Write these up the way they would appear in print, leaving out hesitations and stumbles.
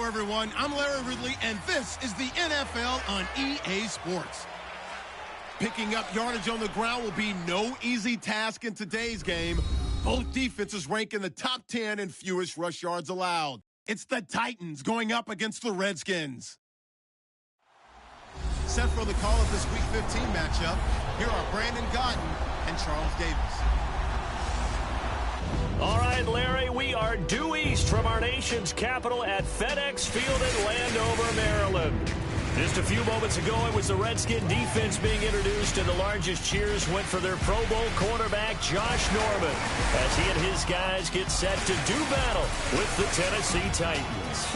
everyone. I'm Larry Ridley, and this is the NFL on EA Sports. Picking up yardage on the ground will be no easy task in today's game. Both defenses rank in the top 10 in fewest rush yards allowed. It's the Titans going up against the Redskins. Set for the call of this Week 15 matchup, here are Brandon Gaudin and Charles Davis. All right, Larry, we are due east from our nation's capital at FedEx Field in Landover, Maryland. Just a few moments ago, it was the Redskin defense being introduced, and the largest cheers went for their Pro Bowl cornerback, Josh Norman, as he and his guys get set to do battle with the Tennessee Titans.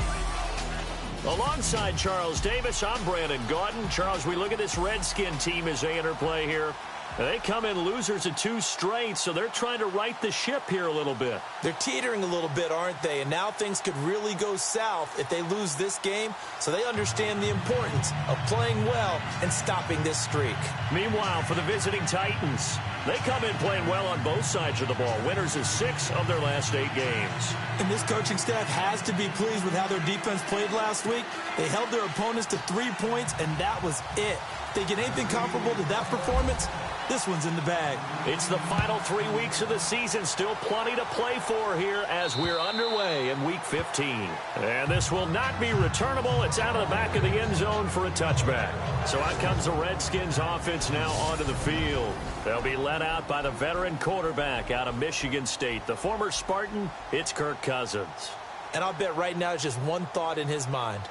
Alongside Charles Davis, I'm Brandon Gaudin. Charles, we look at this Redskin team as they interplay here. They come in losers of 2 straight, so they're trying to right the ship here a little bit. They're teetering a little bit, aren't they? And now things could really go south if they lose this game, so they understand the importance of playing well and stopping this streak. Meanwhile, for the visiting Titans, they come in playing well on both sides of the ball. Winners of 6 of their last 8 games. And this coaching staff has to be pleased with how their defense played last week. They held their opponents to 3 points, and that was it. If they get anything comparable to that performance, this one's in the bag. It's the final 3 weeks of the season. Still plenty to play for here as we're underway in Week 15. And this will not be returnable. It's out of the back of the end zone for a touchback. So out comes the Redskins offense now onto the field. They'll be led out by the veteran quarterback out of Michigan State. The former Spartan, it's Kirk Cousins. And I'll bet right now it's just one thought in his mind.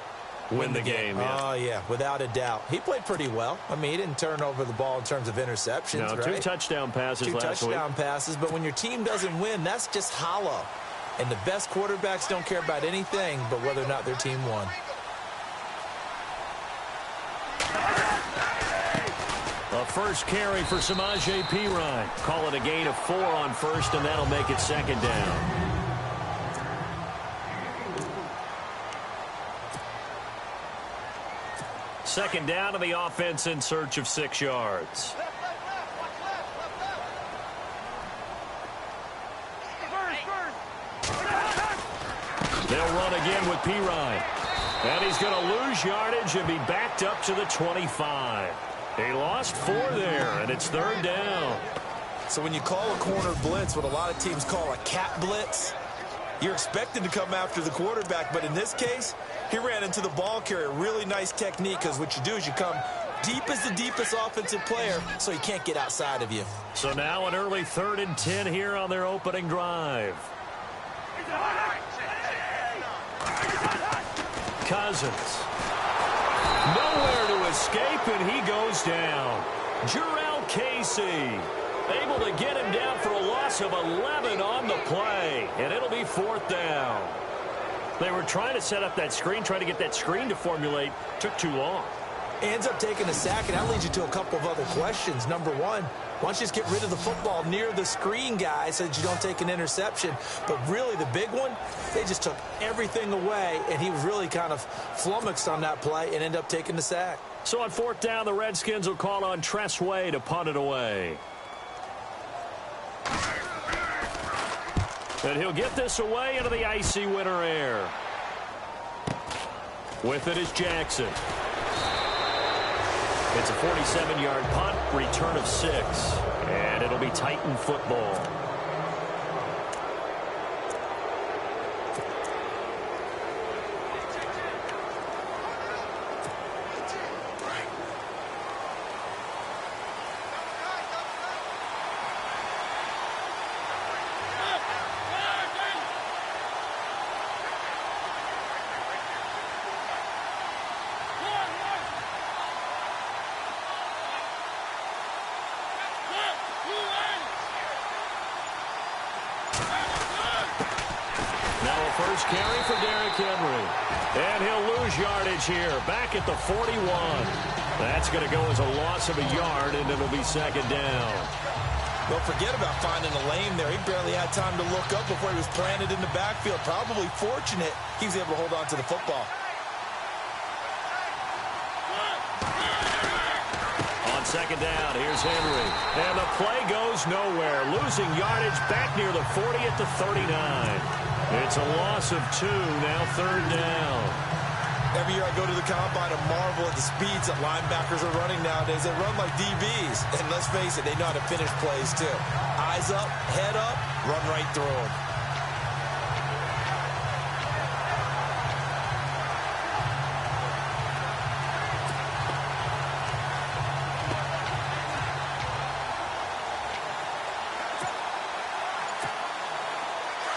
Win the game, yeah. Oh, yeah, without a doubt. He played pretty well. I mean, he didn't turn over the ball in terms of interceptions, no, right? 2 touchdown passes last week. 2 touchdown passes, but when your team doesn't win, that's just hollow. And the best quarterbacks don't care about anything but whether or not their team won. A first carry for Samaje Perine. Call it a gain of 4 on first, and that'll make it 2nd down. Second down to the offense in search of 6 yards. They'll run again with Perine. And he's going to lose yardage and be backed up to the 25. He lost 4 there, and it's 3rd down. So when you call a corner blitz, what a lot of teams call a cat blitz, you're expected to come after the quarterback, but in this case, he ran into the ball carrier. Really nice technique, because what you do is you come deep as the deepest offensive player, so he can't get outside of you. So now an early 3rd and 10 here on their opening drive. Cousins. Nowhere to escape, and he goes down. Jurrell Casey able to get him down for a loss of 11 on the play, and it'll be 4th down. They were trying to set up that screen, trying to get that screen to formulate. Took too long. Ends up taking a sack, and that leads you to a couple of other questions. Number one, why don't you just get rid of the football near the screen guy so that you don't take an interception? But really, the big one, they just took everything away, and he was really kind of flummoxed on that play and ended up taking the sack. So on 4th down, the Redskins will call on Tress Way to punt it away. And he'll get this away into the icy winter air. With it is Jackson. It's a 47-yard punt, return of 6. And it'll be Titan football. First carry for Derrick Henry. And he'll lose yardage here, back at the 41. That's going to go as a loss of a yard, and it'll be 2nd down. Don't forget about finding a lane there. He barely had time to look up before he was planted in the backfield. Probably fortunate he was able to hold on to the football. On 2nd down, here's Henry. And the play goes nowhere. Losing yardage back near the 40 at the 39. It's a loss of 2, now 3rd down. Every year I go to the combine and marvel at the speeds that linebackers are running nowadays. They run like DBs. And let's face it, they know how to finish plays too. Eyes up, head up, run right through them.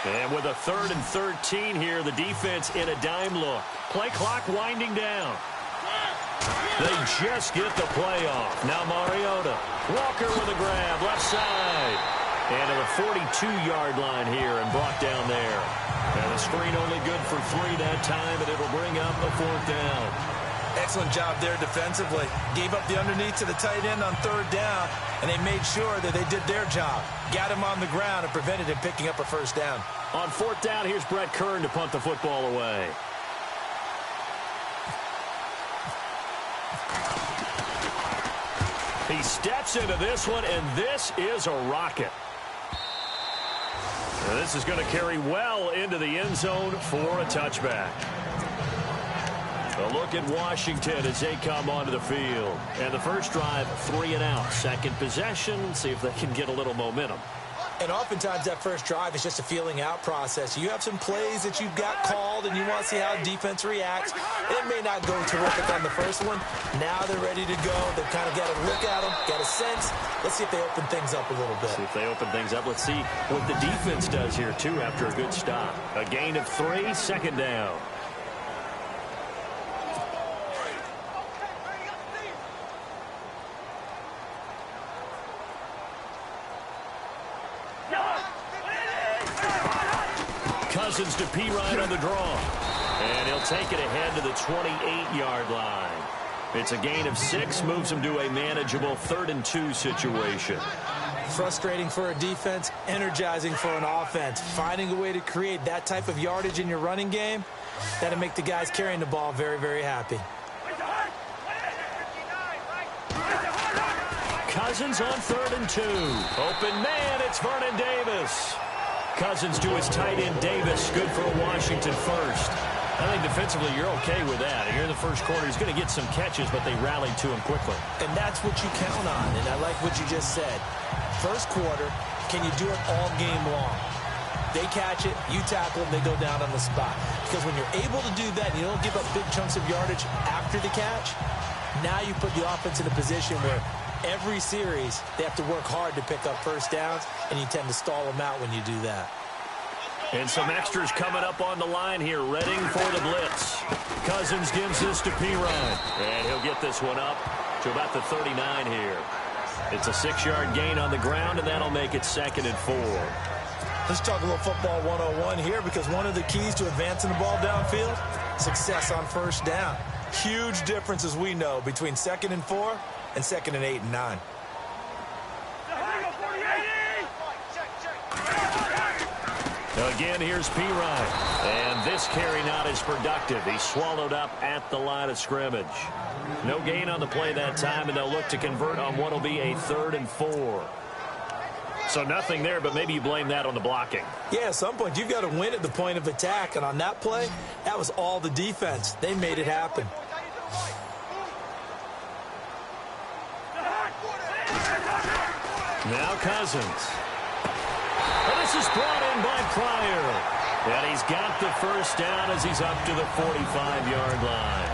And with a 3rd and 13 here, the defense in a dime look. Play clock winding down. They just get the play off. Now Mariota. Walker with a grab, left side. And to the 42-yard line here and brought down there. And the screen only good for 3 that time, and it'll bring up a 4th down. Excellent job there defensively. Gave up the underneath to the tight end on 3rd down, and they made sure that they did their job. Got him on the ground and prevented him picking up a 1st down. On 4th down, here's Brett Kern to punt the football away. He steps into this one, and this is a rocket. And this is going to carry well into the end zone for a touchback. A look at Washington as they come onto the field. And the first drive, 3 and out. Second possession, see if they can get a little momentum. And oftentimes that first drive is just a feeling out process. You have some plays that you've got called and you want to see how defense reacts. It may not go terrific on the first one. Now they're ready to go. They've kind of got to look at them, got a sense. Let's see if they open things up a little bit. See if they open things up. Let's see what the defense does here, too, after a good stop. A gain of 3, 2nd down. Cousins to P-Ryan on the draw. And he'll take it ahead to the 28-yard line. It's a gain of 6, moves him to a manageable 3rd and 2 situation. Frustrating for a defense, energizing for an offense. Finding a way to create that type of yardage in your running game, that'll make the guys carrying the ball very, very happy. Cousins on 3rd and 2. Open man, it's Vernon Davis. Cousins to his tight end, Davis. Good for a Washington first. I think defensively you're okay with that. Here in the first quarter, he's going to get some catches, but they rallied to him quickly. And that's what you count on, and I like what you just said. First quarter, can you do it all game long? They catch it, you tackle them, they go down on the spot. Because when you're able to do that and you don't give up big chunks of yardage after the catch, now you put the offense in a position where every series, they have to work hard to pick up 1st downs, and you tend to stall them out when you do that. And some extras coming up on the line here, readying for the blitz. Cousins gives this to P-Ryan, and he'll get this one up to about the 39 here. It's a 6-yard gain on the ground, and that'll make it 2nd and 4. Let's talk a little football 101 here, because one of the keys to advancing the ball downfield, success on 1st down. Huge difference, as we know, between 2nd and 4 and 2nd and 8 and 9. Again, here's P-Ryan. And this carry not as productive. He swallowed up at the line of scrimmage. No gain on the play that time, and they'll look to convert on what will be a 3rd and 4. So nothing there, but maybe you blame that on the blocking. Yeah, at some point, you've got to win at the point of attack. And on that play, that was all the defense. They made it happen. Now Cousins. And this is brought in by Pryor. And he's got the 1st down as he's up to the 45-yard line.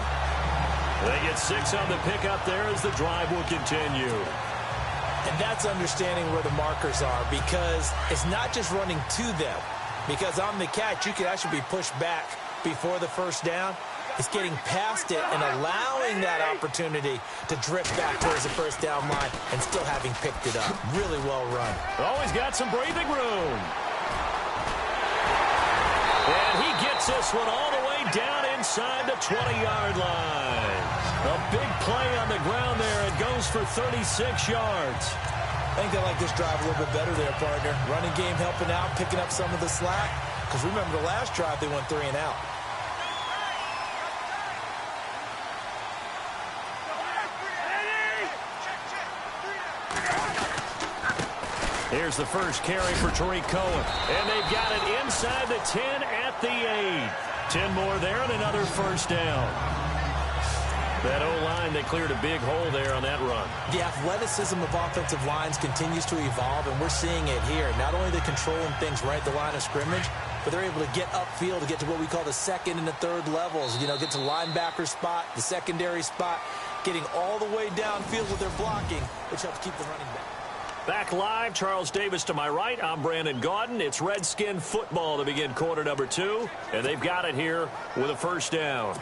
They get 6 on the pickup there as the drive will continue. And that's understanding where the markers are, because it's not just running to them. Because on the catch, you could actually be pushed back before the 1st down. It's getting past it and allowing that opportunity to drift back towards the 1st down line and still having picked it up. Really well run. Always got some breathing room. And he gets this one all the way down inside the 20-yard line. A big play on the ground there. It goes for 36 yards. I think they like this drive a little bit better there, partner. Running game helping out, picking up some of the slack. Because remember, the last drive, they went 3 and out. Here's the first carry for Tariq Cohen. And they've got it inside the 10 at the 8. 10 more there and another 1st down. That O-line, they cleared a big hole there on that run. The athleticism of offensive lines continues to evolve, and we're seeing it here. Not only are they controlling things right at the line of scrimmage, but they're able to get upfield to get to what we call the second and the third levels. You know, get to linebacker spot, the secondary spot, getting all the way downfield with their blocking, which helps keep the running back. Back live, Charles Davis to my right. I'm Brandon Gaudin. It's Redskin football to begin quarter number 2, and they've got it here with a first down.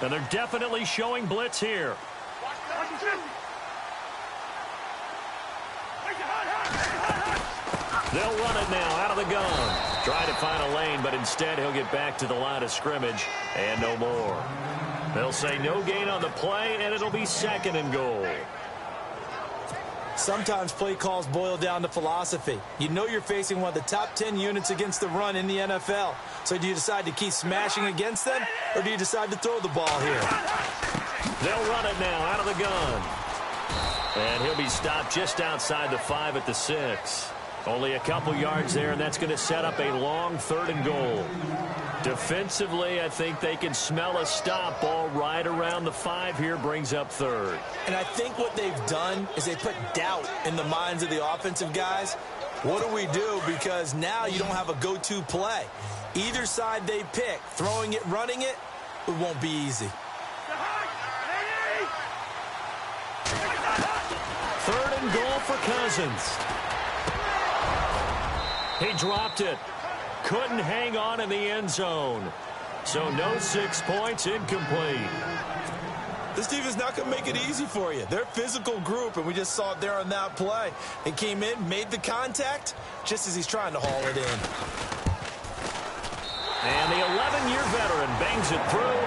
And they're definitely showing blitz here. They'll run it now out of the gun. Trying to find a lane, but instead he'll get back to the line of scrimmage and no more. They'll say no gain on the play, and it'll be 2nd and goal. Sometimes play calls boil down to philosophy. You know you're facing one of the top 10 units against the run in the NFL. So do you decide to keep smashing against them, or do you decide to throw the ball here? They'll run it now out of the gun. And he'll be stopped just outside the 5 at the 6. Only a couple yards there, and that's going to set up a long 3rd and goal. Defensively, I think they can smell a stop. Ball right around the 5 here, brings up 3rd. And I think what they've done is they put doubt in the minds of the offensive guys. What do we do? Because now you don't have a go-to play. Either side they pick, throwing it, running it, it won't be easy. 3rd and goal for Cousins. He dropped it. Couldn't hang on in the end zone. So no 6 points, incomplete. This team is not going to make it easy for you. They're a physical group, and we just saw it there on that play. They came in, made the contact, just as he's trying to haul it in. And the 11-year veteran bangs it through.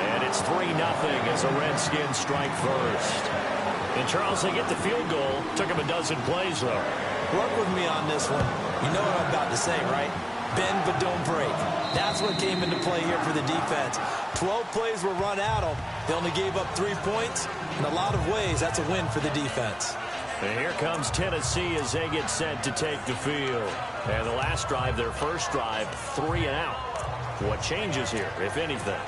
And it's 3-0 as the Redskins strike first. And Charles, they get the field goal. Took him a dozen plays, though. Work with me on this one. You know what I'm about to say, right? Bend but don't break. That's what came into play here for the defense. 12 plays were run at them. They only gave up 3 points. In a lot of ways, that's a win for the defense. And here comes Tennessee as they get set to take the field. And the last drive, their first drive, 3 and out. What changes here, if anything?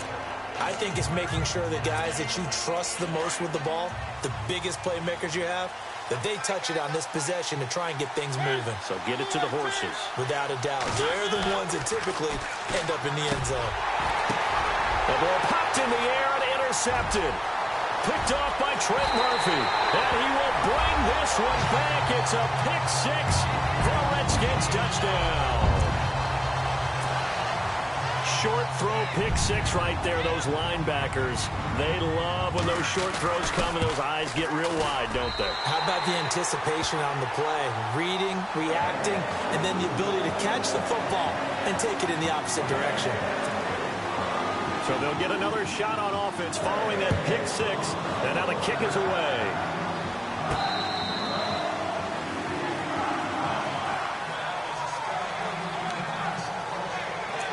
I think it's making sure the guys that you trust the most with the ball, the biggest playmakers you have, that they touch it on this possession to try and get things moving. So get it to the horses. Without a doubt. They're the ones that typically end up in the end zone. The ball popped in the air and intercepted. Picked off by Trent Murphy. And he will bring this one back. It's a pick 6 for a Redskins touchdown. Short throw, pick 6 right there. Those linebackers, they love when those short throws come and those eyes get real wide, don't they? How about the anticipation on the play? Reading, reacting, and then the ability to catch the football and take it in the opposite direction. So they'll get another shot on offense following that pick 6. And now the kick is away.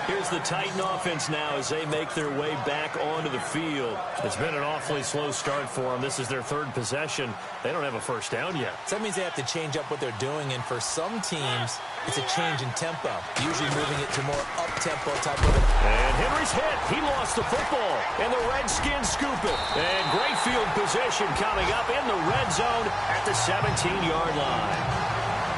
Here's the Titan offense now as they make their way back onto the field. It's been an awfully slow start for them. This is their 3rd possession. They don't have a first down yet. So that means they have to change up what they're doing, and for some teams, it's a change in tempo, usually moving it to more up-tempo type of it. And Henry's hit. He lost the football, and the Redskins scoop it. And great field position coming up in the red zone at the 17-yard line.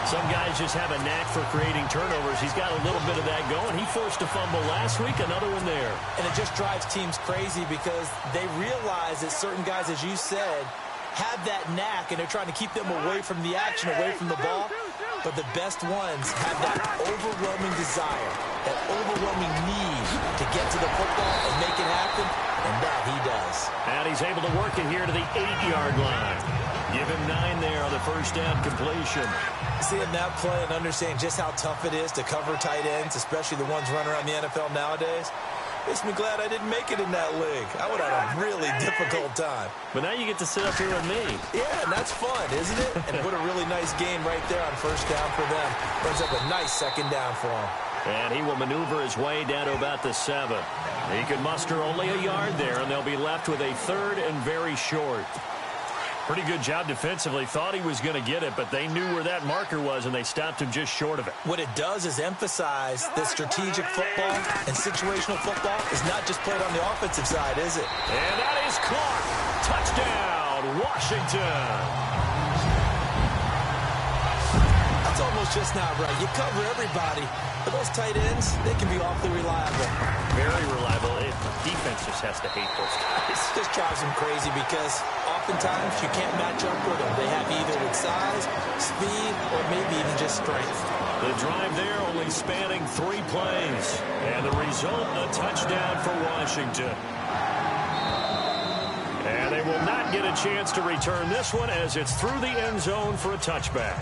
Some guys just have a knack for creating turnovers. He's got a little bit of that going. He forced a fumble last week, another one there. And it just drives teams crazy because they realize that certain guys, as you said, have that knack, and they're trying to keep them away from the action, away from the ball. But the best ones have that overwhelming desire, that overwhelming need to get to the football and make it happen, and that he does. And he's able to work it here to the 8-yard line. Give him 9 there on the first down completion. Seeing that play and understanding just how tough it is to cover tight ends, especially the ones running around the NFL nowadays, makes me glad I didn't make it in that league. I would have had a really difficult time. But now you get to sit up here with me. Yeah, and that's fun, isn't it? And what a really nice game right there on first down for them. Brings up a nice 2nd down for him. And he will maneuver his way down to about the 7. He can muster only a yard there, and they'll be left with a 3rd and very short. Pretty good job defensively. Thought he was going to get it, but they knew where that marker was, and they stopped him just short of it. What it does is emphasize that strategic football and situational football is not just played on the offensive side, is it? And that is caught. Touchdown, Washington. That's almost just not right. You cover everybody, but those tight ends, they can be awfully reliable. Very reliable. Defense just has to hate those guys. It just drives them crazy because oftentimes you can't match up with them. They have either with size, speed, or maybe even just strength. The drive there only spanning 3 plays. And the result, a touchdown for Washington. And they will not get a chance to return this one as it's through the end zone for a touchback.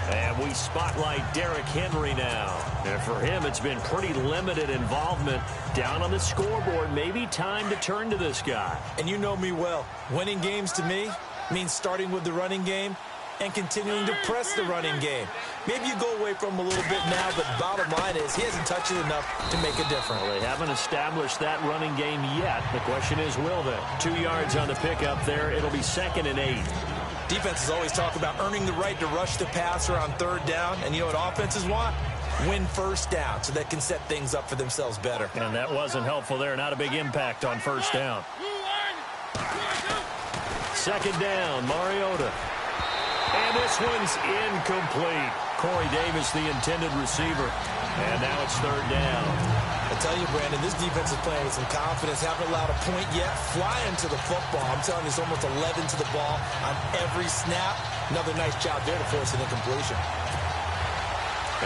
And we spotlight Derrick Henry now. And for him, it's been pretty limited involvement down on the scoreboard. Maybe time to turn to this guy. And you know me well. Winning games to me means starting with the running game and continuing to press the running game. Maybe you go away from him a little bit now, but bottom line is he hasn't touched it enough to make a difference. Well, they haven't established that running game yet. The question is, will they? 2 yards on the pickup there. It'll be 2nd and 8. Defenses always talk about earning the right to rush the passer on 3rd down. And you know what offenses want? Win 1st down so they can set things up for themselves better. And that wasn't helpful there. Not a big impact on 1st down. 2nd down, Mariota. And this one's incomplete. Corey Davis, the intended receiver. And now it's 3rd down. I tell you, Brandon, this defense is playing with some confidence. Haven't allowed a point yet. Flying to the football. I'm telling you, it's almost 11 to the ball on every snap. Another nice job there to force an incompletion.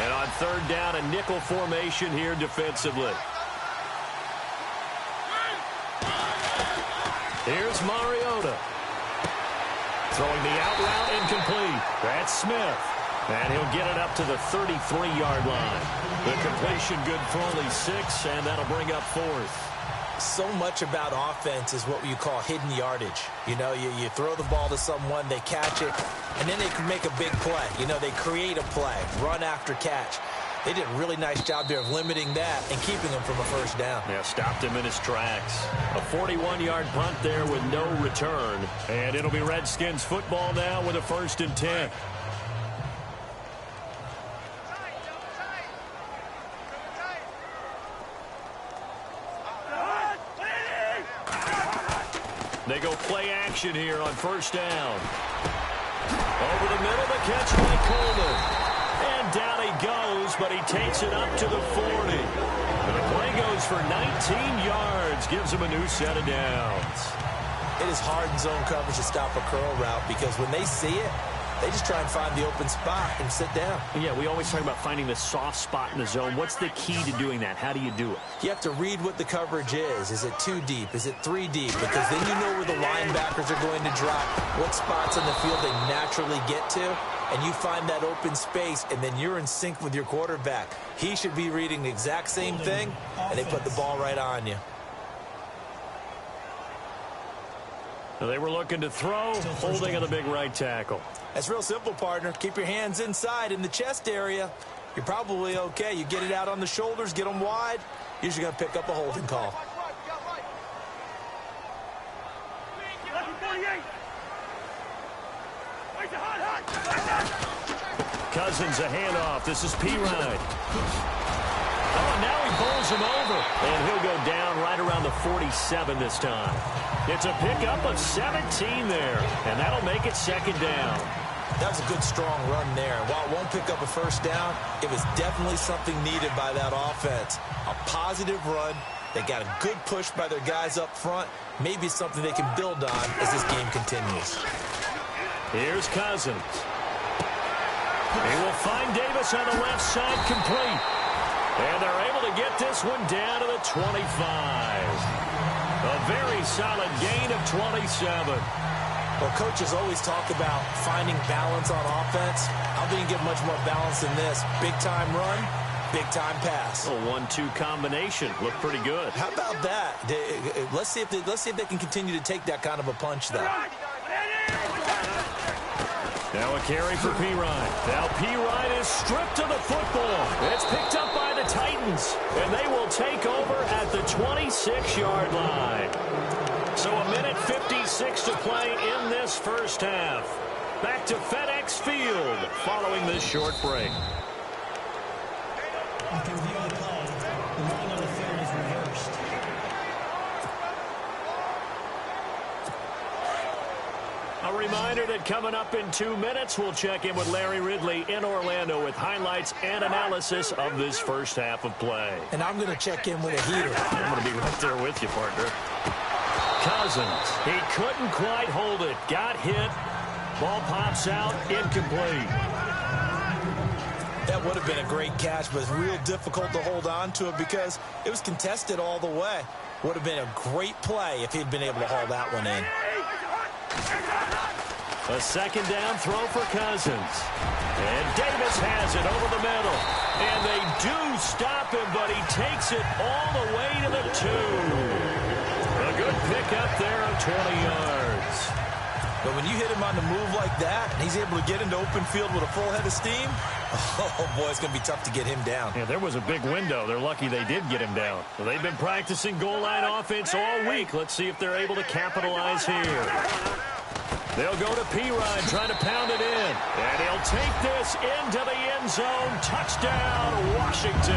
And on 3rd down, a nickel formation here defensively. Here's Mariota. Throwing the out route incomplete. That's Smith. And he'll get it up to the 33-yard line. The completion good for only 6, and that'll bring up 4th. So much about offense is what you call hidden yardage. You know, you throw the ball to someone, they catch it, and then they can make a big play. You know, they create a play, run after catch. They did a really nice job there of limiting that and keeping him from a 1st down. Yeah, stopped him in his tracks. A 41-yard punt there with no return. And it'll be Redskins football now with a 1st and 10. They go play action here on 1st down. Over the middle, the catch by Coleman. And down he goes, but he takes it up to the 40. And the play goes for 19 yards, gives him a new set of downs. It is hard in zone coverage to stop a curl route because when they see it, they just try and find the open spot and sit down. Yeah, we always talk about finding the soft spot in the zone. What's the key to doing that? How do you do it? You have to read what the coverage is. Is it 2 deep? Is it 3 deep? Because then you know where the linebackers are going to drop, what spots on the field they naturally get to, and you find that open space, and then you're in sync with your quarterback. He should be reading the exact same thing, and they put the ball right on you. They were looking to throw, holding on the big right tackle. That's real simple, partner. Keep your hands inside in the chest area. You're probably okay. You get it out on the shoulders, get them wide. Usually going to pick up a holding call. Cousins a handoff. This is P-Ride. Oh, now he bowls him over. And he'll go down right around the 47 this time. It's a pickup of 17 there. And that'll make it 2nd down. That was a good, strong run there. While it won't pick up a 1st down, it was definitely something needed by that offense. A positive run. They got a good push by their guys up front. Maybe something they can build on as this game continues. Here's Cousins. He will find Davis on the left side complete. And they're able to get this one down to the 25. A very solid gain of 27. Well, coaches always talk about finding balance on offense. I don't think you get much more balance than this. Big-time run, big-time pass. A 1-2 combination. Looked pretty good. How about that? Let's see if they can continue to take that kind of a punch, though. Now a carry for P-Ride. Now P-Ride is stripped of the football. It's picked up by the Titans, and they will take over at the 26-yard line. So a minute 56 to play in this first half. Back to FedEx Field following this short break. After reviewing the play, the running on the field is reversed. A reminder that coming up in 2 minutes, we'll check in with Larry Ridley in Orlando with highlights and analysis of this first half of play. And I'm going to check in with a heater. I'm going to be right there with you, partner. Cousins, he couldn't quite hold it. Got hit. Ball pops out, incomplete. That would have been a great catch, but it's real difficult to hold on to it because it was contested all the way. Would have been a great play if he'd been able to haul that one in. A second down throw for Cousins. And Davis has it over the middle. And they do stop him, but he takes it all the way to the 2. A good pickup there of 20 yards. But when you hit him on the move like that, and he's able to get into open field with a full head of steam, oh, boy, it's going to be tough to get him down. Yeah, there was a big window. They're lucky they did get him down. Well, they've been practicing goal line offense all week. Let's see if they're able to capitalize here. They'll go to P-Rod, trying to pound it in. And he'll take this into the end zone. Touchdown, Washington.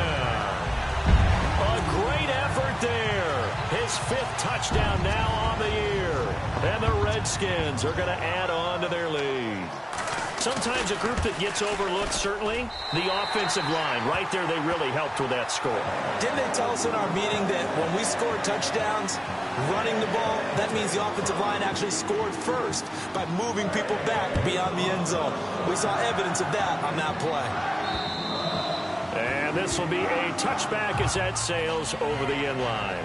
A great effort there. His 5th touchdown now on the year. And the Redskins are going to add on to their lead. Sometimes a group that gets overlooked, certainly, the offensive line. Right there, they really helped with that score. Didn't they tell us in our meeting that when we scored touchdowns, running the ball, that means the offensive line actually scored first by moving people back beyond the end zone. We saw evidence of that on that play. And this will be a touchback as that sails over the end line.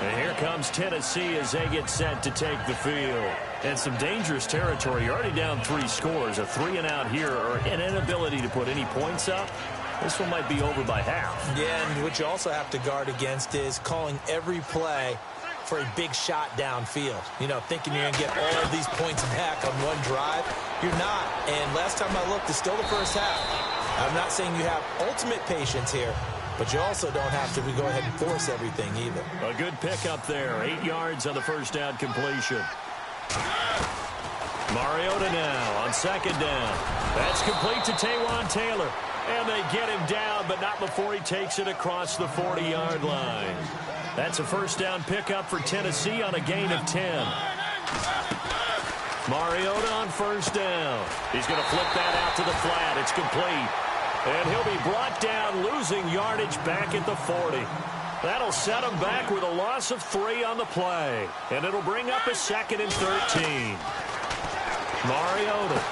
And here comes Tennessee as they get set to take the field. And some dangerous territory. You're already down 3 scores. A 3-and-out here or an inability to put any points up. This one might be over by half. Yeah, and what you also have to guard against is calling every play for a big shot downfield. You know, thinking you're going to get all of these points back on one drive. You're not. And last time I looked, it's still the first half. I'm not saying you have ultimate patience here, but you also don't have to go ahead and force everything either. A good pickup there. 8 yards on the first down completion. Mariota now on second down. That's complete to Taywan Taylor. And they get him down, but not before he takes it across the 40-yard line. That's a first down pickup for Tennessee on a gain of 10. Mariota on first down. He's going to flip that out to the flat. It's complete. And he'll be brought down, losing yardage back at the 40. That'll set him back with a loss of 3 on the play. And it'll bring up a 2nd and 13. Mariota.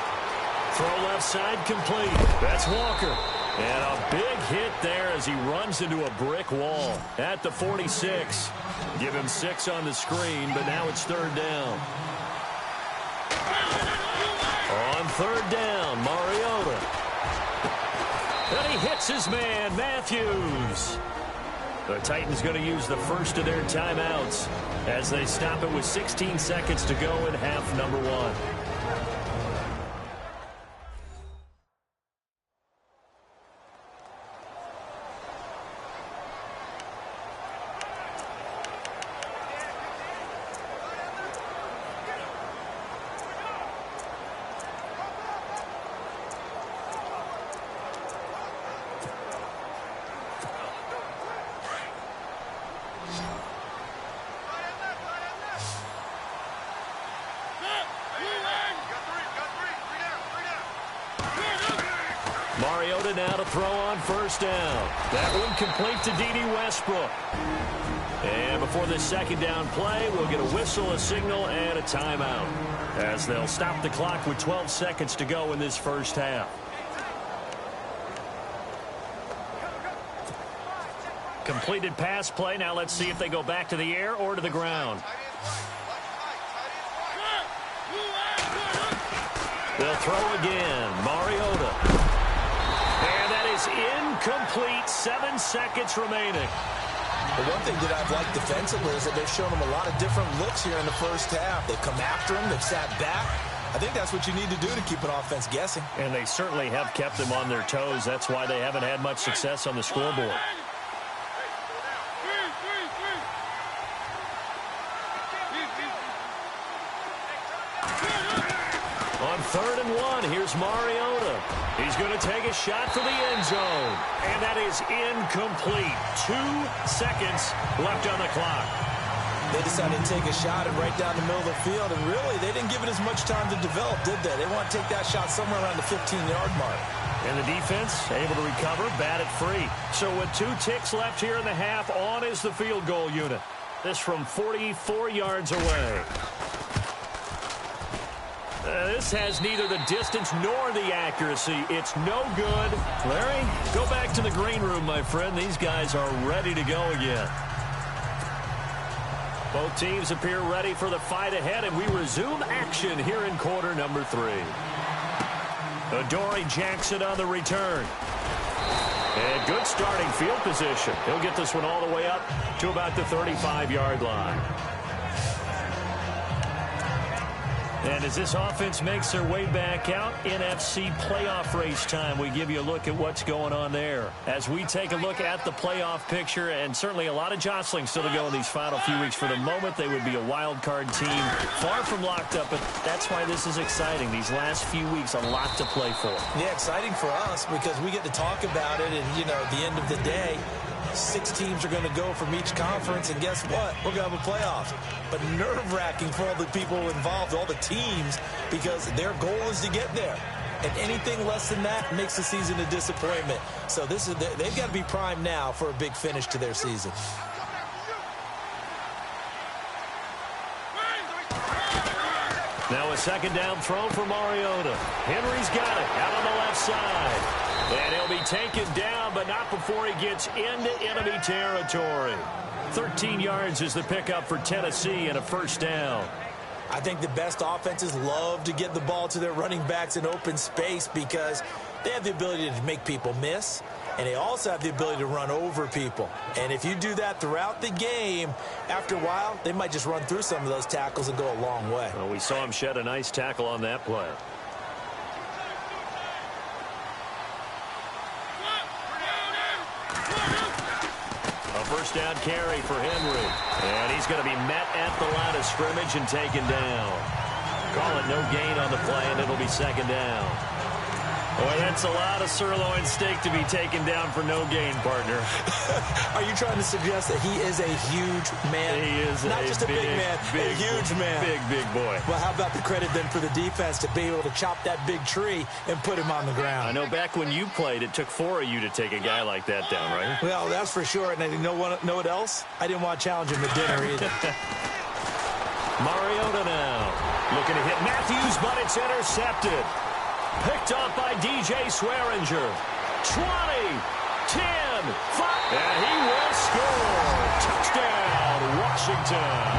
Throw left side complete. That's Walker. And a big hit there as he runs into a brick wall at the 46. Give him 6 on the screen, but now it's 3rd down. On 3rd down, Mariota. And he hits his man, Matthews. The Titans going to use the first of their timeouts as they stop it with 16 seconds to go in half number 1. Mariota now to throw on first down. That one complete to D.D. Westbrook. And before this second down play, we'll get a whistle, a signal, and a timeout as they'll stop the clock with 12 seconds to go in this first half. Completed pass play. Now let's see if they go back to the air or to the ground. They'll throw again. Mariota. And that is incomplete. 7 seconds remaining. The one thing that I've liked defensively is that they've shown them a lot of different looks here in the first half. They've come after him. They've sat back. I think that's what you need to do to keep an offense guessing. And they certainly have kept them on their toes. That's why they haven't had much success on the scoreboard. 3rd and 1. Here's Mariota. He's going to take a shot for the end zone. And that is incomplete. 2 seconds left on the clock. They decided to take a shot and right down the middle of the field, and really, they didn't give it as much time to develop, did they? They want to take that shot somewhere around the 15-yard mark. And the defense able to recover, bat it free. So with 2 ticks left here in the half, on is the field goal unit. This from 44 yards away. This has neither the distance nor the accuracy. It's no good. Larry, go back to the green room, my friend. These guys are ready to go again. Both teams appear ready for the fight ahead, and we resume action here in quarter number 3. Adoree Jackson on the return. And good starting field position. He'll get this one all the way up to about the 35-yard line. And as this offense makes their way back out, NFC playoff race time, we give you a look at what's going on there. As we take a look at the playoff picture, and certainly a lot of jostling still to go in these final few weeks. For the moment, they would be a wild card team, far from locked up, but that's why this is exciting. These last few weeks, a lot to play for. Yeah, exciting for us because we get to talk about it, and, you know, at the end of the day, 6 teams are going to go from each conference, and guess what? We're going to have a playoff. But nerve-wracking for all the people involved, all the teams, because their goal is to get there. And anything less than that makes the season a disappointment. So they've got to be primed now for a big finish to their season. Now a 2nd down throw for Mariota. Henry's got it out on the left side. And he'll be taken down, but not before he gets into enemy territory. 13 yards is the pickup for Tennessee and a 1st down. I think the best offenses love to get the ball to their running backs in open space because they have the ability to make people miss, and they also have the ability to run over people. And if you do that throughout the game, after a while, they might just run through some of those tackles and go a long way. Well, we saw him shed a nice tackle on that play. A 1st down carry for Henry. And he's going to be met at the line of scrimmage and taken down. Call it no gain on the play, and it'll be 2nd down. Boy, that's a lot of sirloin steak to be taken down for no gain, partner. Are you trying to suggest that he is a huge man? He is not just a big man, a huge man. Big boy. Well, how about the credit then for the defense to be able to chop that big tree and put him on the ground? I know back when you played, it took 4 of you to take a guy like that down, right? Well, that's for sure. And you know what else? I didn't want to challenge him at dinner either. Mariota now looking to hit Matthews, but it's intercepted. Picked up by DJ Swearinger. 20, 10, 5. And he will score. Touchdown, Washington.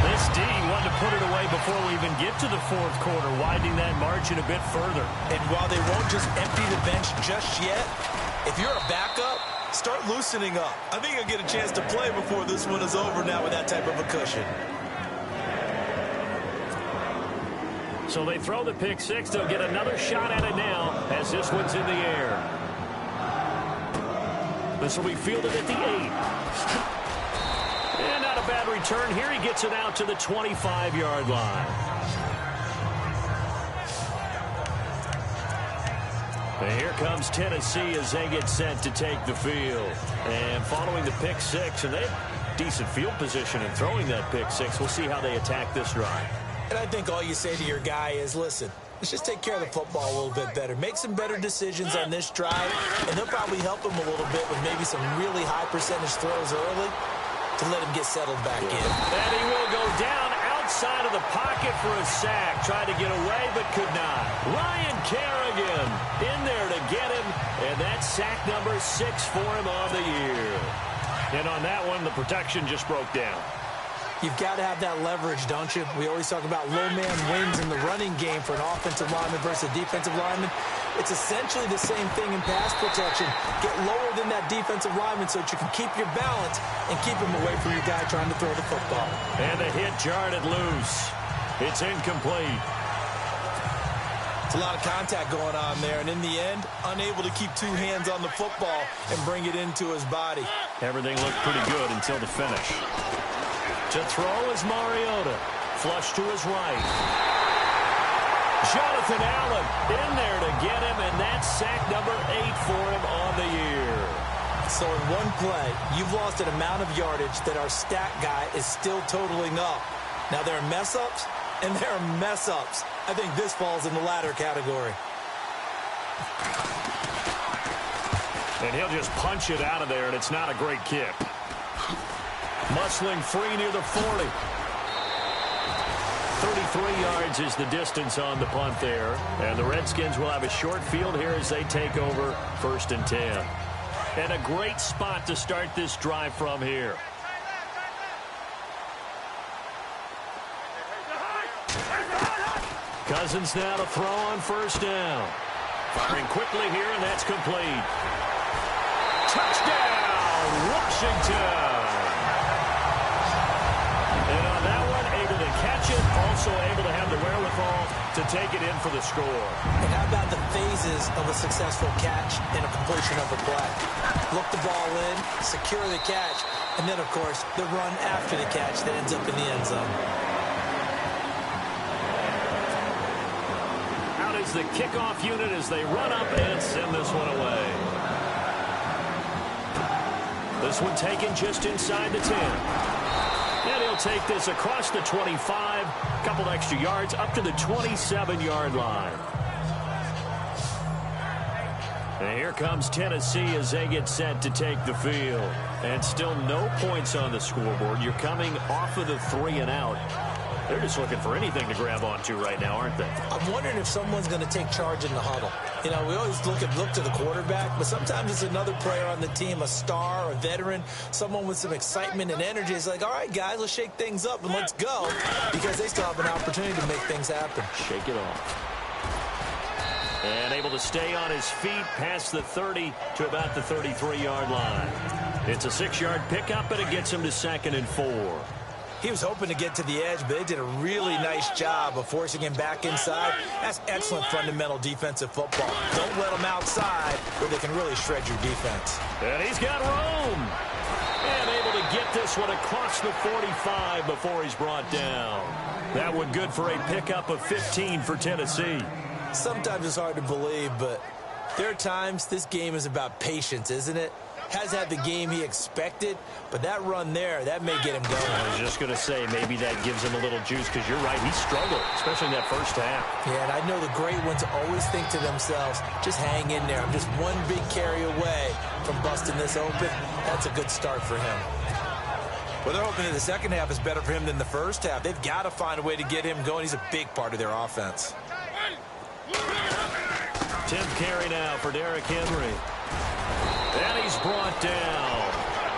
This D wanted to put it away before we even get to the 4th quarter, widening that margin a bit further. And while they won't just empty the bench just yet, if you're a backup, start loosening up. I think you'll get a chance to play before this one is over now with that type of a cushion. So they throw the pick 6. They'll get another shot at it now as this one's in the air. This will be fielded at the 8. And not a bad return here. He gets it out to the 25-yard line. And here comes Tennessee as they get set to take the field. And following the pick 6, and they have decent field position in throwing that pick 6. We'll see how they attack this drive. And I think all you say to your guy is, listen, let's just take care of the football a little bit better. Make some better decisions on this drive, and they'll probably help him a little bit with maybe some really high percentage throws early to let him get settled back in. And he will go down outside of the pocket for a sack. Tried to get away, but could not. Ryan Kerrigan in there to get him, and that's sack number 6 for him on the year. And on that one, the protection just broke down. You've got to have that leverage, don't you? We always talk about low man wins in the running game for an offensive lineman versus a defensive lineman. It's essentially the same thing in pass protection. Get lower than that defensive lineman so that you can keep your balance and keep him away from your guy trying to throw the football. And the hit jarred it loose. It's incomplete. It's a lot of contact going on there, and in the end, unable to keep 2 hands on the football and bring it into his body. Everything looked pretty good until the finish. To throw is Mariota. flush to his right. Jonathan Allen in there to get him, and that's sack number 8 for him on the year. So in one play, you've lost an amount of yardage that our stat guy is still totaling up. Now, there are mess-ups, and there are mess-ups. I think this falls in the latter category. And he'll just punch it out of there, and it's not a great kick. Muscling free near the 40. 33 yards is the distance on the punt there. And the Redskins will have a short field here as they take over 1st and 10. And a great spot to start this drive from here. Cousins now to throw on 1st down. Firing quickly here, and that's complete. Touchdown, Washington! And on that one, able to catch it, also able to have the wherewithal to take it in for the score. And how about the phases of a successful catch and a completion of a play? Look the ball in, secure the catch, and then, of course, the run after the catch that ends up in the end zone. Out is the kickoff unit as they run up and send this one away. This one taken just inside the 10. And he'll take this across the 25, a couple extra yards, up to the 27-yard line. And here comes Tennessee as they get set to take the field. And still no points on the scoreboard. You're coming off of the 3 and out. They're just looking for anything to grab onto right now, aren't they? I'm wondering if someone's going to take charge in the huddle. You know, we always look to the quarterback, but sometimes it's another player on the team, a star, a veteran, someone with some excitement and energy. It's like, all right, guys, let's shake things up and let's go, because they still have an opportunity to make things happen. Shake it off. And able to stay on his feet past the 30 to about the 33-yard line. It's a 6-yard pickup, and it gets him to 2nd and 4. He was hoping to get to the edge, but they did a really nice job of forcing him back inside. That's excellent fundamental defensive football. Don't let him outside where they can really shred your defense. And he's got room. And able to get this one across the 45 before he's brought down. That one good for a pickup of 15 for Tennessee. Sometimes it's hard to believe, but there are times this game is about patience, isn't it? Has had the game he expected, but that run there, that may get him going. I was just going to say, maybe that gives him a little juice, because you're right, he struggled, especially in that first half. Yeah, and I know the great ones always think to themselves, just hang in there. I'm just one big carry away from busting this open. That's a good start for him. Well, they're hoping that the second half is better for him than the first half. They've got to find a way to get him going. He's a big part of their offense. 10th carry now for Derrick Henry. And he's brought down.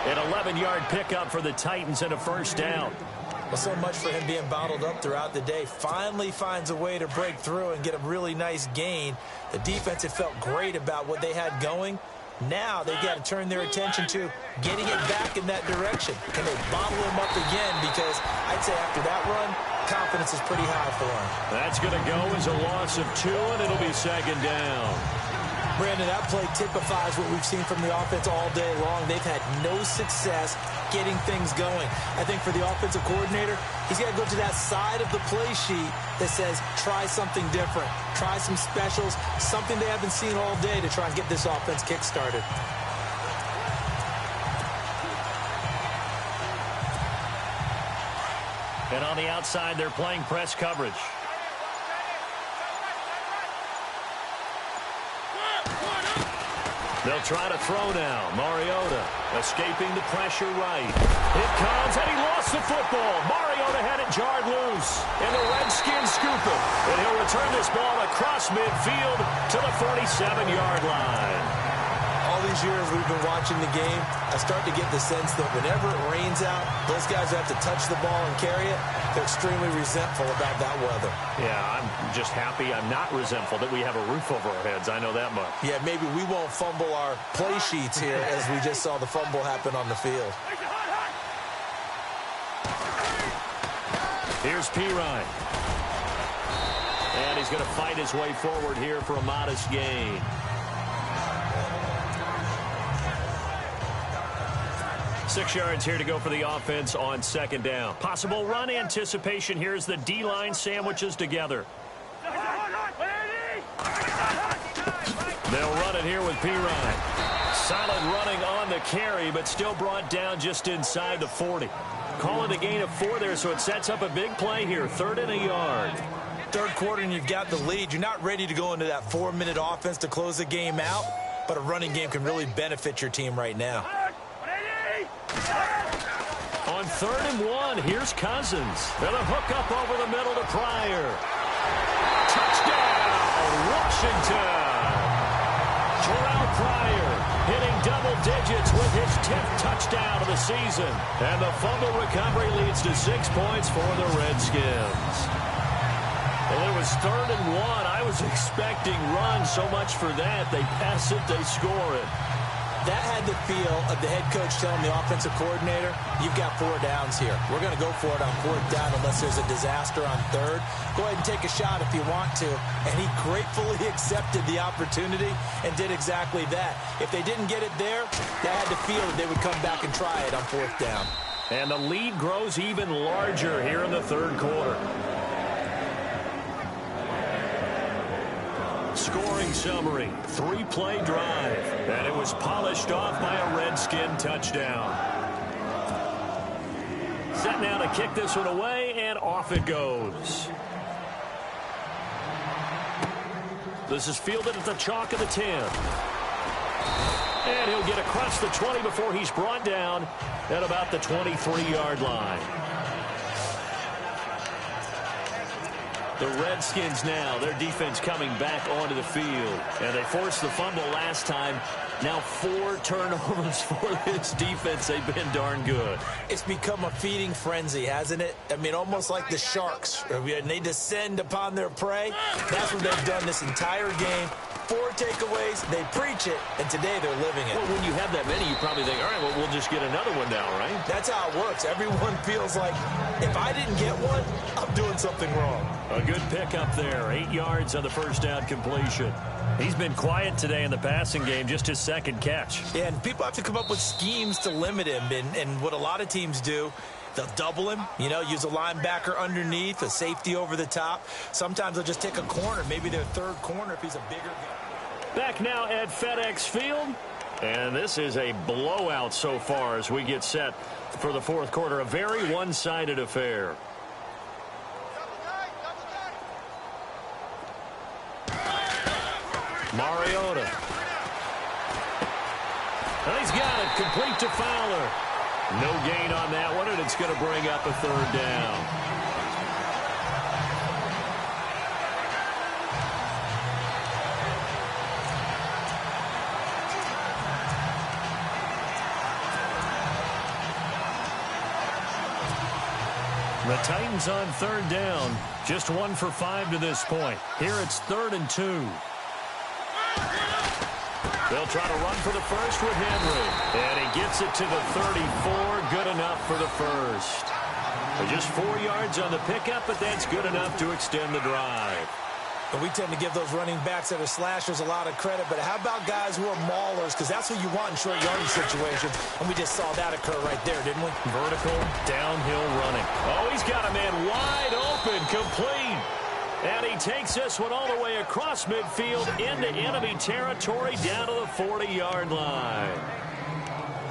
An 11-yard pickup for the Titans and a 1st down. Well, so much for him being bottled up throughout the day. Finally finds a way to break through and get a really nice gain. The defense had felt great about what they had going. Now they've got to turn their attention to getting it back in that direction. Can they bottle him up again? Because I'd say after that run, confidence is pretty high for him. That's going to go as a loss of 2, and it'll be 2nd down. Brandon, that play typifies what we've seen from the offense all day long. They've had no success getting things going. I think for the offensive coordinator, he's got to go to that side of the play sheet that says, try something different. Try some specials, something they haven't seen all day to try and get this offense kick-started. And on the outside, they're playing press coverage. They'll try to throw now. Mariota escaping the pressure right. It comes, and he lost the football. Mariota had it jarred loose. And the Redskins scoop it. And he'll return this ball across midfield to the 47-yard line. All these years we've been watching the game, I start to get the sense that whenever it rains out, those guys who have to touch the ball and carry it, they're extremely resentful about that weather. Yeah, I'm just happy I'm not resentful that we have a roof over our heads. I know that much. Yeah, maybe we won't fumble our play sheets here as we just saw the fumble happen on the field. Here's Pirine. And he's going to fight his way forward here for a modest gain. 6 yards here to go for the offense on second down. Possible run anticipation here as the D-line sandwiches together. They'll run it here with P-Ryan. Solid running on the carry, but still brought down just inside the 40. Call it a gain of 4 there, so it sets up a big play here. 3rd and a yard. Third quarter and you've got the lead. You're not ready to go into that 4-minute offense to close the game out, but a running game can really benefit your team right now. On 3rd and 1, here's Cousins. And a hook up over the middle to Pryor. Touchdown, Washington. Terrell Pryor hitting double digits with his 10th touchdown of the season. And the fumble recovery leads to 6 points for the Redskins. Well, it was 3rd and 1. I was expecting run, so much for that. They pass it, they score it. That had the feel of the head coach telling the offensive coordinator, you've got 4 downs here. We're going to go for it on 4th down unless there's a disaster on 3rd. Go ahead and take a shot if you want to. And he gratefully accepted the opportunity and did exactly that. If they didn't get it there, that had the feel that they would come back and try it on 4th down. And the lead grows even larger here in the 3rd quarter. Scoring summary, 3-play drive, and it was polished off by a Redskin touchdown. Set now to kick this one away, and off it goes. This is fielded at the chalk of the 10. And he'll get across the 20 before he's brought down at about the 23-yard line. The Redskins now, their defense coming back onto the field. And they forced the fumble last time. Now 4 turnovers for this defense. They've been darn good. It's become a feeding frenzy, hasn't it? I mean, almost like the sharks. And they descend upon their prey. That's what they've done this entire game. 4 takeaways, they preach it, and today they're living it. Well, when you have that many, you probably think, all right, well, we'll just get another one now, right? That's how it works. Everyone feels like, if I didn't get one, I'm doing something wrong. A good pickup there. 8 yards on the first down completion. He's been quiet today in the passing game, just his 2nd catch. Yeah, and people have to come up with schemes to limit him, and what a lot of teams do, they'll double him, use a linebacker underneath, a safety over the top. Sometimes they'll just take a corner, maybe their 3rd corner if he's a bigger guy. Back now at FedEx Field. And this is a blowout so far as we get set for the 4th quarter. A very one-sided affair. Mariota. And he's got it complete to Fowler. No gain on that one, and it's going to bring up a 3rd down. The Titans on 3rd down. Just 1 for 5 to this point. Here it's 3rd and 2. They'll try to run for the first with Henry. And he gets it to the 34. Good enough for the first. Just 4 yards on the pickup, but that's good enough to extend the drive. And we tend to give those running backs that are slashers a lot of credit, but how about guys who are maulers? Because that's what you want in short yardage situations, and we just saw that occur right there, didn't we? Vertical, downhill running. Oh, he's got a man wide open, complete. And he takes this one all the way across midfield into enemy territory down to the 40-yard line.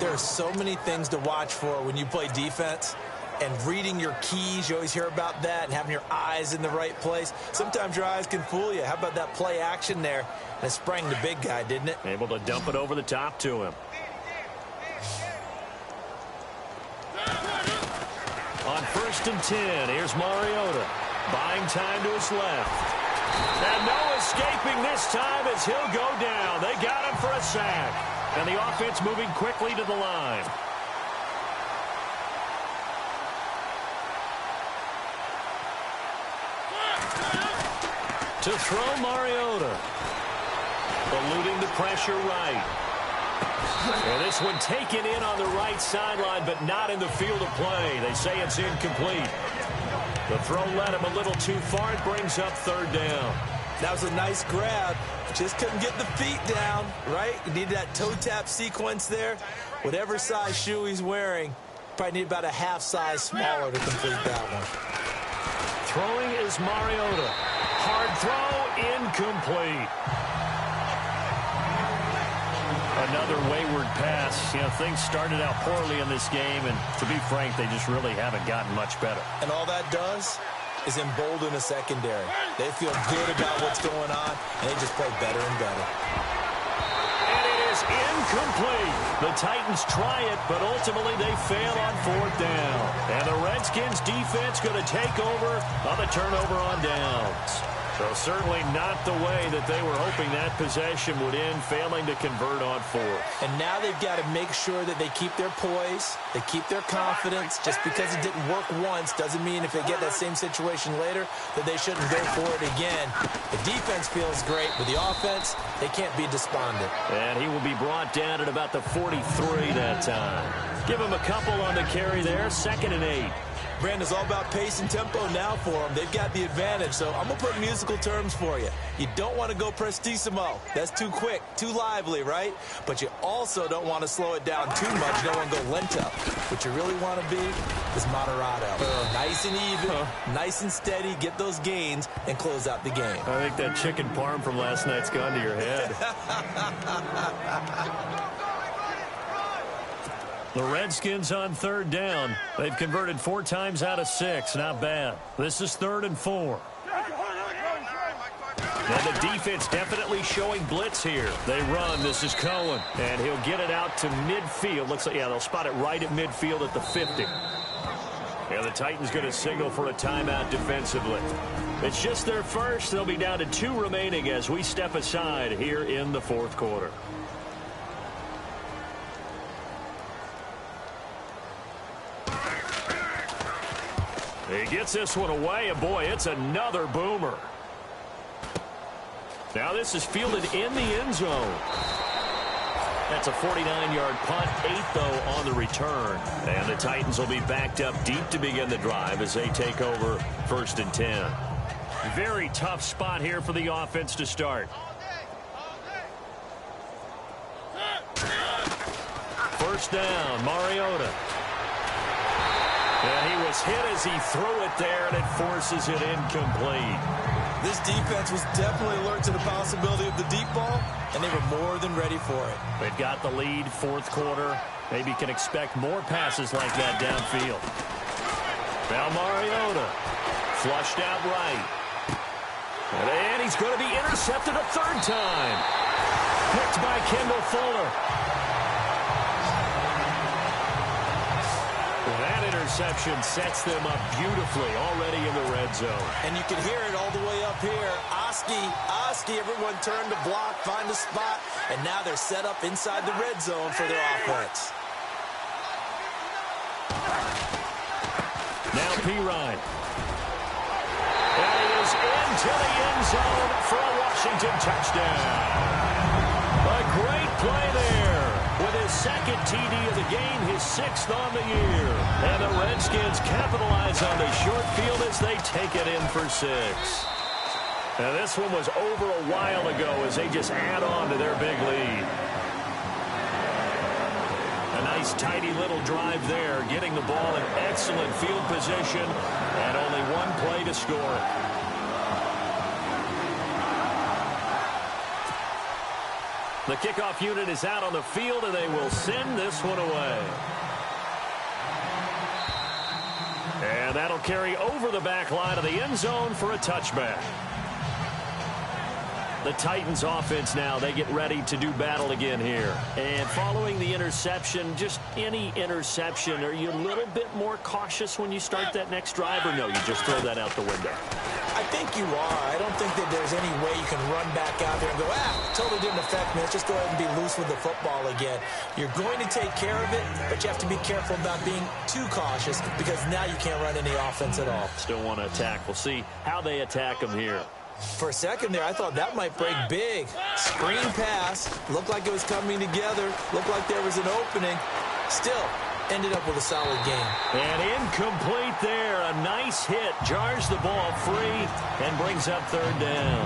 There are so many things to watch for when you play defense. And reading your keys, you always hear about that, and having your eyes in the right place. Sometimes your eyes can fool you. How about that play action there? And it sprang the big guy, didn't it? Able to dump it over the top to him. On 1st and 10, here's Mariota. Buying time to his left. And no escaping this time as he'll go down. They got him for a sack. And the offense moving quickly to the line. To throw Mariota. Eluding the pressure right. And this one taken in on the right sideline, but not in the field of play. They say it's incomplete. The throw led him a little too far. It brings up 3rd down. That was a nice grab. Just couldn't get the feet down, right? You needed that toe tap sequence there. Whatever size shoe he's wearing, probably need about a half size smaller to complete that one. Throwing is Mariota. Hard throw, incomplete. Another wayward pass. You know, things started out poorly in this game, and to be frank, they just really haven't gotten much better. And all that does is embolden a secondary. They feel good about what's going on, and they just play better and better. And it is incomplete. The Titans try it, but ultimately they fail on fourth down. And the Redskins defense going to take over on the turnover on downs. So certainly not the way that they were hoping that possession would end, failing to convert on fourth. And now they've got to make sure that they keep their poise, they keep their confidence. Just because it didn't work once doesn't mean if they get that same situation later that they shouldn't go for it again. The defense feels great, but the offense, they can't be despondent. And he will be brought down at about the 43 that time. Give him a couple on the carry there, 2nd and 8. Brandon, it's all about pace and tempo now for them. They've got the advantage, so I'm going to put musical terms for you. You don't want to go prestissimo. That's too quick, too lively, right? But you also don't want to slow it down too much. You don't want to go lento. What you really want to be is moderato. Nice and even, nice and steady, get those gains, and close out the game. I think that chicken parm from last night's gone to your head. The Redskins on 3rd down. They've converted 4 times out of 6. Not bad. This is 3rd and 4. And the defense definitely showing blitz here. They run. This is Cohen. And he'll get it out to midfield. Looks like, yeah, they'll spot it right at midfield at the 50. Yeah, the Titans going to signal for a timeout defensively. It's just their first. They'll be down to 2 remaining as we step aside here in the 4th quarter. He gets this one away, and boy, it's another boomer. Now this is fielded in the end zone. That's a 49-yard punt, 8 though on the return. And the Titans will be backed up deep to begin the drive as they take over 1st and 10. Very tough spot here for the offense to start. First down, Mariota. And he was hit as he threw it there, and it forces it incomplete. This defense was definitely alert to the possibility of the deep ball, and they were more than ready for it. They've got the lead, 4th quarter. Maybe can expect more passes like that downfield. Now Mariota, flushed out right. And he's going to be intercepted a 3rd time. Picked by Kendall Fuller. That interception sets them up beautifully already in the red zone. And you can hear it all the way up here. Oski, everyone turned to block, find a spot, and now they're set up inside the red zone for their offense. Now Pirine. And he is into the end zone for a Washington touchdown. A great play there. With his 2nd TD of the game, his 6th on the year. And the Redskins capitalize on the short field as they take it in for 6. Now this one was over a while ago as they just add on to their big lead. A nice tidy little drive there, getting the ball in excellent field position, and only 1 play to score it. The kickoff unit is out on the field, and they will send this one away. And that'll carry over the back line of the end zone for a touchback. The Titans offense now, they get ready to do battle again here. And following the interception, just any interception, are you a little bit more cautious when you start that next drive, or no, you just throw that out the window? I think you are. I don't think that there's any way you can run back out there and go, totally didn't affect me. Let's just go ahead and be loose with the football again. You're going to take care of it, but you have to be careful about being too cautious because now you can't run any offense at all. Still want to attack. We'll see how they attack them here. For a second there, I thought that might break big. Screen pass. Looked like it was coming together. Looked like there was an opening. Still, ended up with a solid game. And incomplete there. A nice hit. Jars the ball free and brings up 3rd down.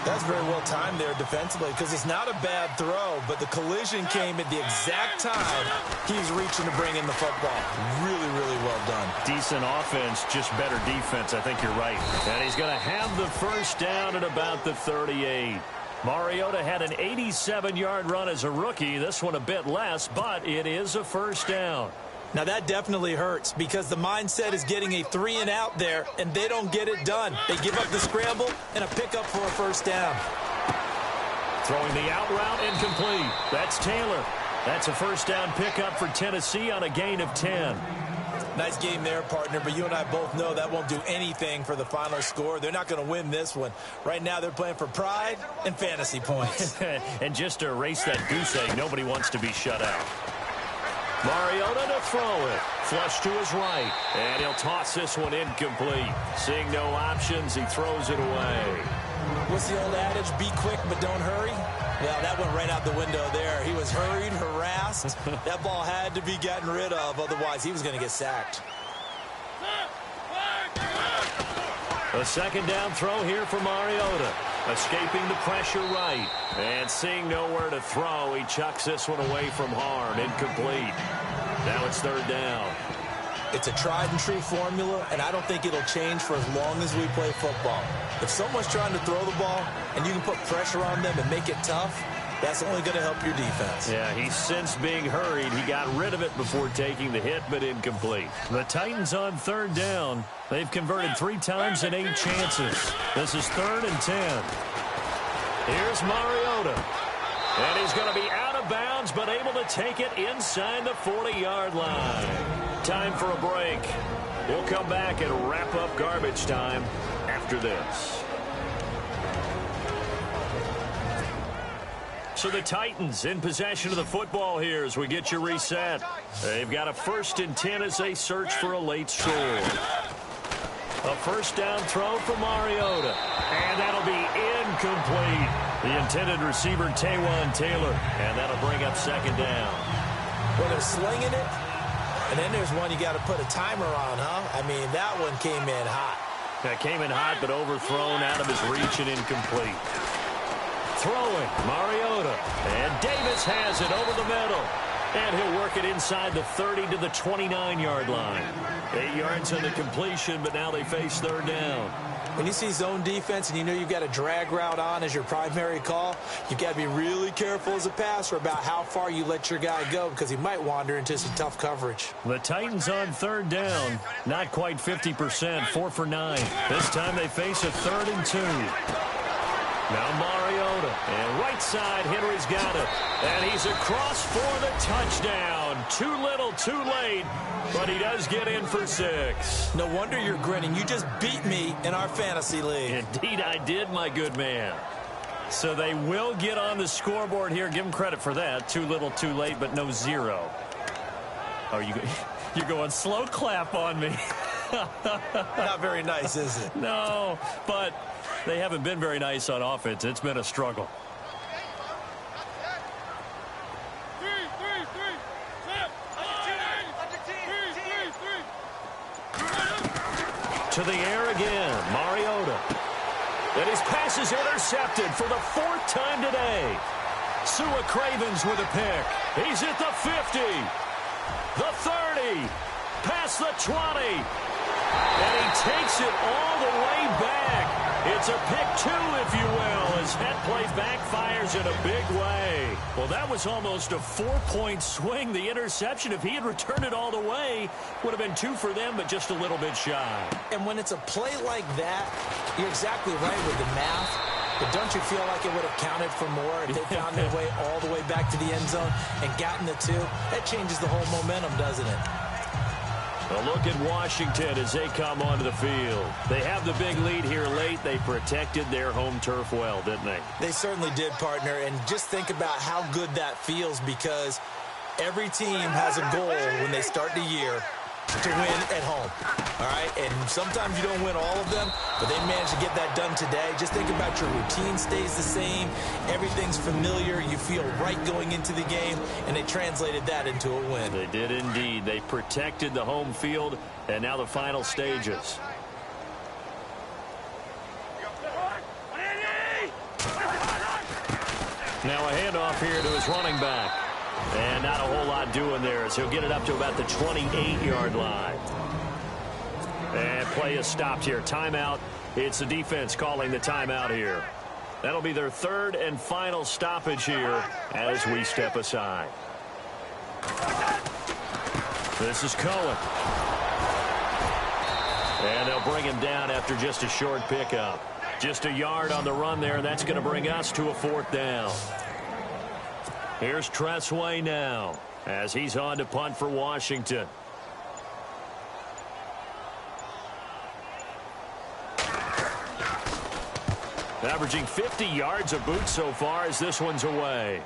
That's very well timed there defensively because it's not a bad throw, but the collision came at the exact time he's reaching to bring in the football. Really, really well done. Decent offense, just better defense. I think you're right. And he's going to have the first down at about the 38. Mariota had an 87-yard run as a rookie. This one a bit less, but it is a first down. Now, that definitely hurts because the mindset is getting a 3-and-out there, and they don't get it done. They give up the scramble and a pickup for a first down. Throwing the out route, incomplete. That's Taylor. That's a first down pickup for Tennessee on a gain of 10. Nice game there, partner, but you and I both know that won't do anything for the final score. They're not going to win this one. Right now, they're playing for pride and fantasy points. And just to erase that goose egg, nobody wants to be shut out. Mariota to throw it. Flush to his right. And he'll toss this one incomplete. Seeing no options, he throws it away. What's the old adage? Be quick, but don't hurry? Well, that went right out the window there. He was hurried, harassed. That ball had to be gotten rid of. Otherwise, he was going to get sacked. A second down throw here for Mariota. Escaping the pressure right. And seeing nowhere to throw, he chucks this one away from harm. Incomplete. Now it's third down. It's a tried-and-true formula, and I don't think it'll change for as long as we play football. If someone's trying to throw the ball and you can put pressure on them and make it tough, that's only going to help your defense. Yeah, he's since being hurried. He got rid of it before taking the hit, but incomplete. The Titans on third down. They've converted 3 times in 8 chances. This is 3rd and 10. Here's Mariota. And he's going to be out of bounds, but able to take it inside the 40-yard line. Time for a break. We'll come back and wrap up garbage time after this. So the Titans in possession of the football here as we get you reset. They've got a 1st and 10 as they search for a late score. A first down throw for Mariota. And that'll be incomplete. The intended receiver, Taywan Taylor. And that'll bring up second down. Well, they're slinging it. And then there's one you got to put a timer on, huh? I mean, that one came in hot. That came in hot, but overthrown out of his reach and incomplete. Throwing, Mariota. And Davis has it over the middle. And he'll work it inside the 30 to the 29-yard line. 8 yards on the completion, but now they face third down. When you see zone defense and you know you've got a drag route on as your primary call, you've got to be really careful as a passer about how far you let your guy go because he might wander into some tough coverage. The Titans on third down, not quite 50%, 4 for 9. This time they face a 3rd and 2. Now Mariota, and right side, Henry's got it. And he's across for the touchdown. Too little, too late, but he does get in for 6. No wonder you're grinning. You just beat me in our fantasy league. Indeed I did, my good man. So they will get on the scoreboard here. Give them credit for that. Too little, too late, but no 0. Oh, you're going slow clap on me. Not very nice, is it? No, but they haven't been very nice on offense. It's been a struggle. To the air again, Mariota. And his pass is intercepted for the 4th time today. Sua Cravens with a pick. He's at the 50, the 30, past the 20. And he takes it all the way back. It's a pick 2, if you will, as that play backfires in a big way. Well, that was almost a 4-point swing. The interception, if he had returned it all the way, would have been 2 for them, but just a little bit shy. And when it's a play like that, you're exactly right with the math. But don't you feel like it would have counted for more if they found their way all the way back to the end zone and gotten the 2? That changes the whole momentum, doesn't it? A look at Washington as they come onto the field. They have the big lead here late. They protected their home turf well, didn't they? They certainly did, partner. And just think about how good that feels because every team has a goal when they start the year to win at home. All right? And sometimes you don't win all of them, but they managed to get that done today. Just think about your routine stays the same. Everything's familiar. You feel right going into the game, and they translated that into a win. They did indeed. They protected the home field, and now the final stages. Now a handoff here to his running back. And not a whole lot doing there as he'll get it up to about the 28-yard line. And play is stopped here. Timeout. It's the defense calling the timeout here. That'll be their third and final stoppage here as we step aside. This is Cohen. And they'll bring him down after just a short pickup. Just a yard on the run there, and that's going to bring us to a 4th down. Here's Tressway now as he's on to punt for Washington. Averaging 50 yards a boot so far as this one's away.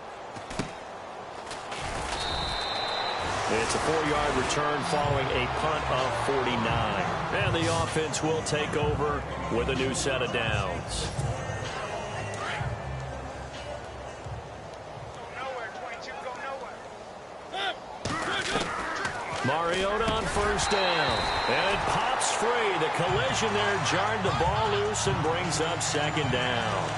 It's a 4-yard return following a punt of 49. And the offense will take over with a new set of downs. Mariota on 1st down. And it pops free. The collision there jarred the ball loose and brings up 2nd down.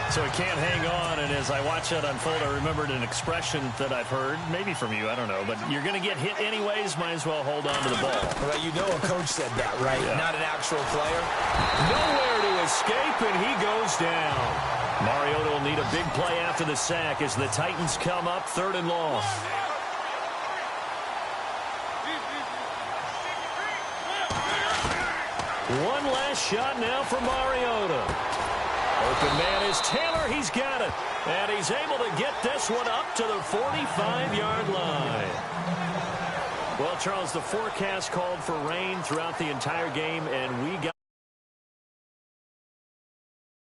So he can't hang on, and as I watch that unfold, I remembered an expression that I've heard, maybe from you, I don't know, but you're going to get hit anyways, might as well hold on to the ball. Well, you know a coach said that, right? Yeah. Not an actual player. Nowhere to escape, and he goes down. Mariota will need a big play after the sack as the Titans come up 3rd and long. One last shot now for Mariota. Open man is Taylor. He's got it. And he's able to get this one up to the 45-yard line. Well, Charles, the forecast called for rain throughout the entire game, and we got